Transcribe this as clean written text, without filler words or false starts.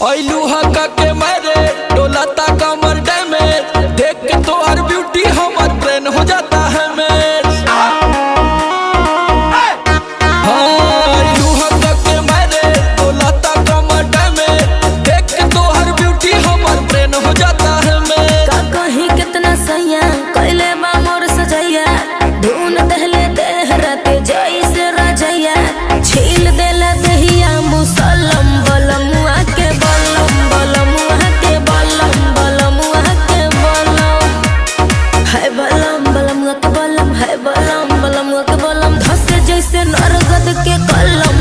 ऐलू हका के मारे डोलाता कमर डैमेज, देख के तो हर ब्यूटी हमार ब्रेन हो जाता है मैच। ऐलू हका के मारे डोलाता कमर डैमेज, देख के तो हर ब्यूटी हमार ब्रेन हो जाता है मैच। का कहीं कितना सैया कैले बा मोर सजैया, धुन दहले देहराते जैसे राजैया, छील देला दहिया मुसलम बलमुआ के बलम बलमुआ के बलम बलमुआ के बलम है बलम बलमुआ के बलम है बलम बलमुआ के बलम धसे जैसे नरगद के कलम